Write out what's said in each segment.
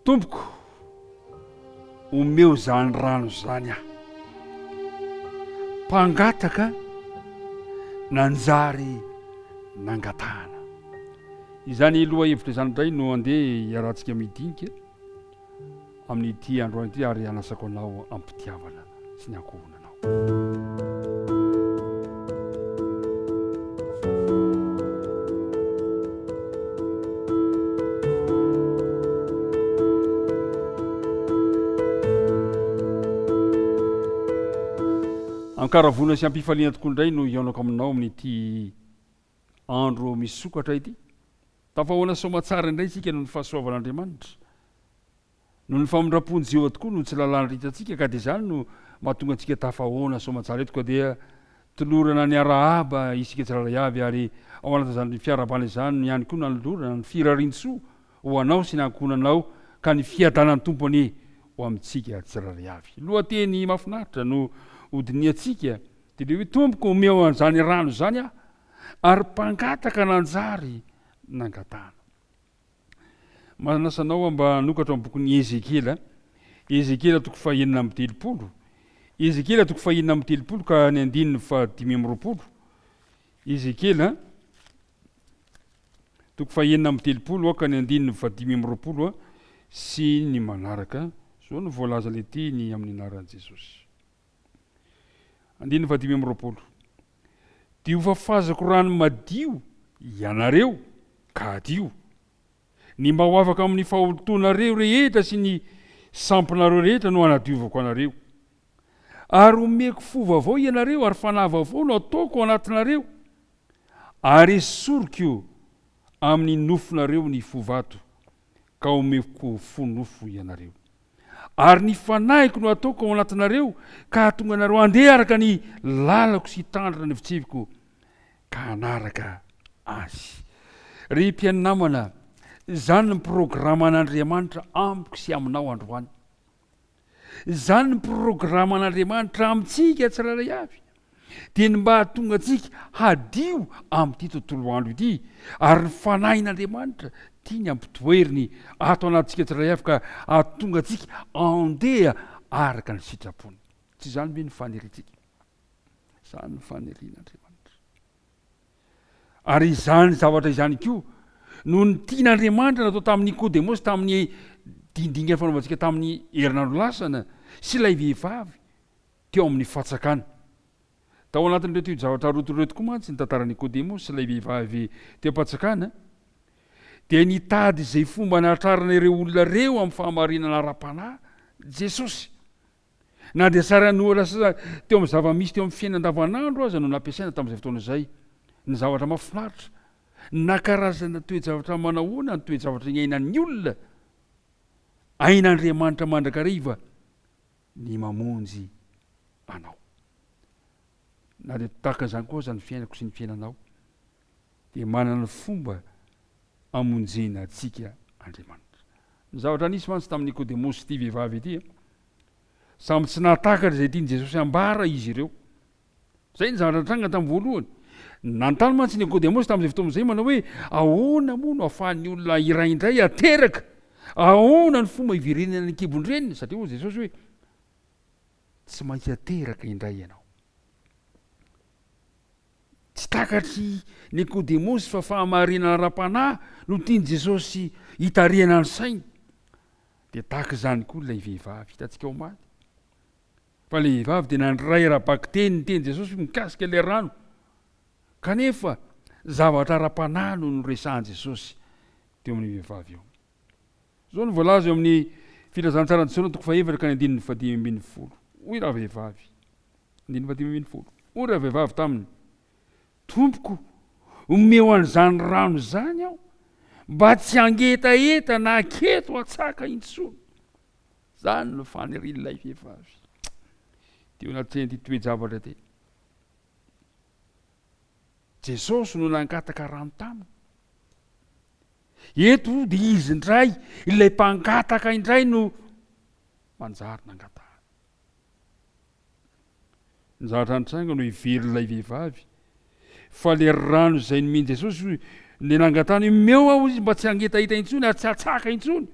tompoko omeo zany rano zany aho, mpangataka nanjary nangatahana. Izany loha hevitra izany indray no andeha hiarantsika midinika amin'ity androany ity, ary anasako anao ampitiavana sy ny ankohonanao. Ankaravona sy ampifaliana tokoa indray no iaonako aminao amin'ity andro misy sokatra ity. Tafahoana somatsara indray isika noho ny fahasoavan'Andriamanitra, noho ny famindram-pony Jehova tokoa no tsy lalàna hitantsika, ka dia izany no mahatonga antsika tafahoana somatsara eto. Ka dia tolorana ny arahaba isika tsirairay avy, ary ao anatin'izany fiarabana izany ihany koa nanolorana ny firarian-tsoa ho anao sy ny ankohonanao, ka ny fiadanan'ny tompony ho amintsika tsirairay avy. Lohateny mahafinaritra no hodiniantsika dia le hoe tompoko omeo an'izany rano zany aho, ary mpangataka nanjary nangatahana. Manasanao mba nokatra amin'ny bokin'ny Ezekela, Ezekela toko fahaenina amby telopolo, Ezekela toko fahaenina amby telopolo ka ny andininy fahadimy amby roapolo, Ezekela toko fahaenina amby telopolo ka ny andininy fahadimy amby roapolo sy ny manaraka. Zao no voalaza lety ny amin'ny anaran'i Jesosy. Andininy fahadimy amby roapolo. Dio fafazako rano madio ianareo ka adio, ny mba ho afaka amin'ny faholtonareo rehetra sy ny sampinareo rehetra no anadiovako anareo. Ary omeko fo vaovao ianareo, ary fanahy vaovao no ataoko ao anatinareo, ary esoriko amin'ny nofonareo ny fovato, ka omeko fo nofo ianareo. Ary ny fanahiko no ataoko ao anatinareo, ka hatonga anareo andeha araka ny lalako sy tandrina ny fitsiviko, ka anaraka azy. Ry mpianamana, izany ny programan'Andriamanitra amiko sy aminao androany. Izany ny programan'Andriamanitra amintsika tsirairay avy, dia ny mba hatonga antsika hadio amin'ity tontolo andro ity, ary ny fanahin'Andriamanitra tiany ampitoeriny ato anatintsika tsirairay avy, ka hatonga antsika andeha araka ny sitrapony. Tsy izany ve ny fanerentsika? Izany ny fanerian'Andriamanitra. Ary izany zavatra izany koa no ny tian'Andriamanitra natao tamin'ny Nikodemosy tamin'ny dindinga fanaovantsika tamin'ny herinandro lasana sy ilay vehivavy teo amin'ny fatsakana. Tao anatin'ireo teo zavatra rotoreo tokoa mantsy ny tantaran'i Nikodemosy sy ilay vehivavy teo am-patsakana, dia nitady izay fomba nahatrarana ireo olona reo amin'ny fahamarinana ara-panahy Jesosy. Na dia sara nohatra teo amin'ny zava-misy teo amin'ny fiainana andavanandro aza no nampiasaina tamin'izay fotoana izay, ny zavatra mahafinaritra, na karazana toe-javatra manahoana ny toe-javatra iainan'ny olona, ain'Andriamanitra mandrakariva ny mamonjy anao. Na dia tahaka izany koa aza ny fiainako sy ny fiainanao, dia manana fomba amonjena antsika Andriamanitra. Ny zavatra nisy mantsy tamin'ny Nikodemosy ity vehivavy ity, samy tsy nahatakatra izay tiany Jesosy ambara izy ireo. Zay ny zavatra tranga tamin'ny voalohany. Nanontany mantsy Nikodemosy tamin'izay fotoana izay manao hoe ahoana moa no ahafahan'ny olona iray indray ateraka, ahoana ny fomba hiverenana ny kibon-dreniny, satria hoy Jesosy hoe tsy maintsy ateraka indray ianao. Tsy takatry Nikodemosy fa fahamarinana ara-panahy no tiany Jesosy hitarihana ny sainy. Dia tahaka izany koa ilay vehivavy hitantsika ao maty. Fa ilay vehivavy dia nandray ara-baky teny ny teny Jesosy mikasika ilay rano, kanefa zavatra ara-panahy no noresahan Jesosy teo amin'ny vehivavy eo. Zao no voalaza eo amin'ny filazantsara ny Jona toko fahaefatra ka ny andininy fahadimy ambin'ny folo. Hoy raha vehivavy, andininy fahadimy ambin'ny folo. Hoy raha vehivavy taminy: tompoko, omeo an'izany rano zany aho, mba tsy hangetaeta na haketo hatsaka intsony. Zany no fanerian'ilay vehivavy teo anatin'ity toe-javatra ty. Jesosy no nangataka rano taminy. Eto dia izy indray, ilay mpangataka indray no manjary nangatahana. Ny zavatra nitranga no hivery'ilay vehivavy, fa le rano izay nomeny Jesosy le nangatahana, omeo aho izy mba tsy hangetaeta intsony ary tsy hatsaka intsony.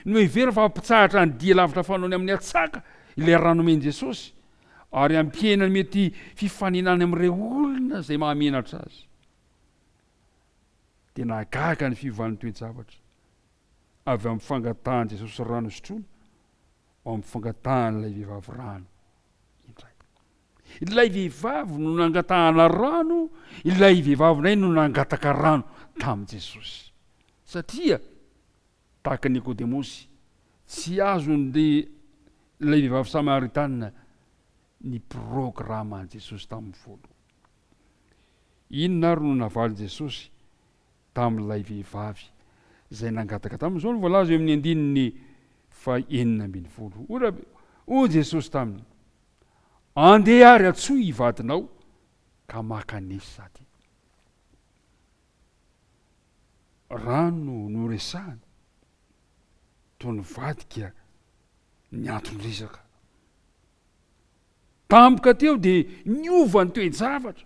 no heverina fa ampitsahatra ny dia lavitra fanaony amin'ny atsaka ilay ranomeny Jesosy ary ampiena mety fifaninany amin'ireo olona izay mahamenatra azy. Dia nahagaga ny fiovahan'ny toe-javatra avy amin'ny fangatahany Jesosy rano sotroina ao amin'ny fangatahanyilay vehivavy rano indray. Ilay vehivavy no nangatahana rano, ilay vehivavy nay no nangataka rano tamin'i Jesosy. Satria tahaka Nikodemosy tsy azon'ilay vehivavy Samaritanina ny programan Jesosy tamin'ny voalo. Inona ary no navaly Jesosy tamin'ilay vehivavy izay nangataka tamin'izao no voalaza eo amin'ny andininy 9:20. Hoy Jesosy taminy, andeha ary atsoy ivadinao ka maka nesy sady. Rano no resahany toy ny vadika ny antondrisaka. Tampoka teo dia niova ny toe-javatra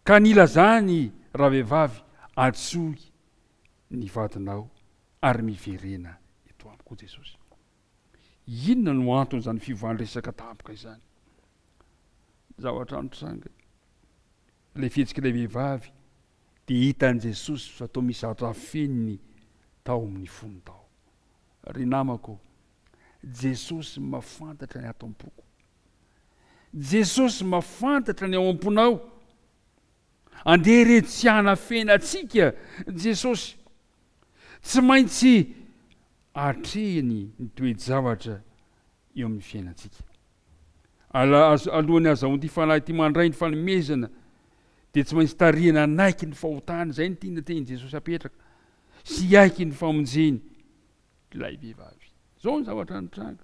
ka nilazany ravehivavy atsoy ny vadinao ary miverena eto amiko Jesosy. Inona no antony izany fiovahan'ny resaka tampoka izany? Zavatra anotranga. Ilay fihetsika ilay vehivavy dia hitan'i Jesosy fa toa misy zavatra feniny tao amin'ny fony tao. Ry namako, Jesosy mahafantatra ny ato am-poko. Jesosy mahafantatra ny ao am-ponao. Andeha retsiana fena antsika Jesosy. Tsy maintsy atrehany ny toe-javatra eo amin'ny fiainantsika. Alohan'ny azahoan'ity fanahy ity mandray ny fanomezana dia tsy maintsy tarihana naiky ny fahotany, izay ny tiana teny Jesosy apetraka, sy aiky ny famonjeny ilay vehivavy. Zao ny zavatra anotranga.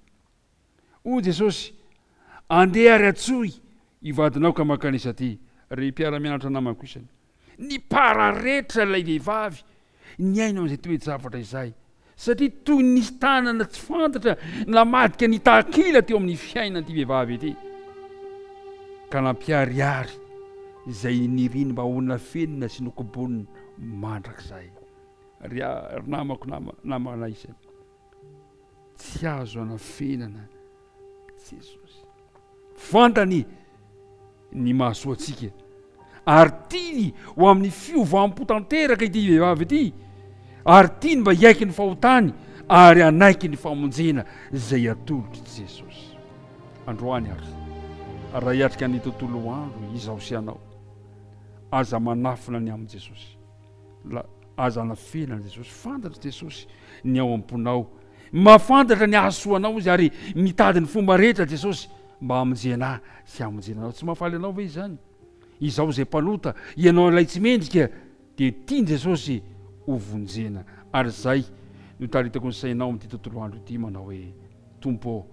Hoy Jesosy, andeha ary atsoy ivadinao ka maka nesy aty. Ry mpiara-mianatra namako isany, ny pararetra ilay vehivavy ny aina amin'izay toe-javatra izay, satria toy nisy tanana tsy fantatra namadika ny takila teo amin'ny fiainan'ity vehivavy ity, ka nampiariary izay niriny mba honina fenina sy nokobonina mandrakizay. Ry namako namana isany, tsy azo anafenana Jesosy. Fantany ny mahasoa antsika ary tiany ho amin'ny fiovam-po tanteraka ity vehivavy ity, ary tiany mba hiaiky ny fahotany ary anaiky ny famonjena izay atolotry Jesosy. Androany ary raha hiatrika ny tontolo andro izaho sy anao, aza manafina ny amin'i Jesosy, aza anafenana Jesosy. Fantatra Jesosy ny ao am-ponao, mahafantatra ny ahasoanao izy ary mitady ny fomba rehetra Jesosy mba hamonjena sy hamonjenanao. Tsy mahafaly anao ve izany? Izaho izay mpanota, ianao ilay tsy mendrika, dia tiany Jesosy ho vonjena. Ary zay no taritako ny sainao amin'ity tontolo andro ity, manao hoe Tompo,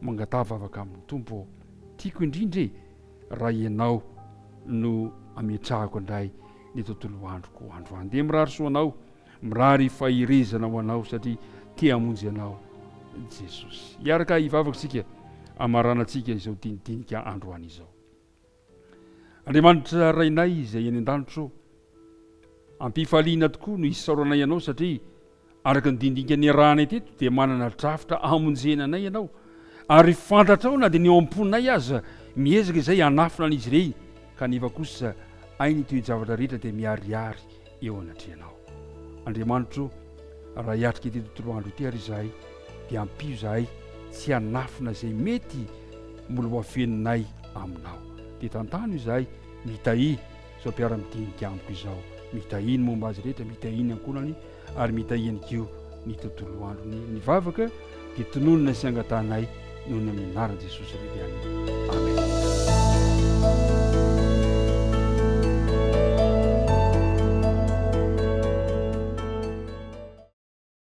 mangatava avaka amin'ny Tompo, tiako indrindra raha ianao no ametrahako indray ny tontolo androko androany. Dia mirary soanao, mirary fahirezana ho anao satria tia hamonjy anao Jesosy. Iaraka hivavaka sika amaranantsika izao tinidinika androany izao. Andriamanitra rainay izay eny an-danitro, ampifaliana tokoa no isaoranay ianao satria araka ny dindinika ny rahanay teto dia manana drafitra hamonjenanay ianao, ary fantatrao na dia ny ao am-ponay aza miezaka izay hanafina an'izy ireny, kanefa kosa ainy toe-javatra rehetra dia miariary eo anatrehanao. Andriamanitro, raha hiatrika ity tontolo andro ity ary izahay dia ampio izahay tsy hanafina izay mety mbola hoafeninay aminao. Dia tantano izahay mitahy izao mpiara-midinika amiko izao, mitahiny momba azy rehetra, mitahiny ankonany ary mitahiny keo ny tontolo androny. Ny vavaka dia tononona sy angatanay noho ny amin'ny anaran'i Jesosy Kristo. Amen.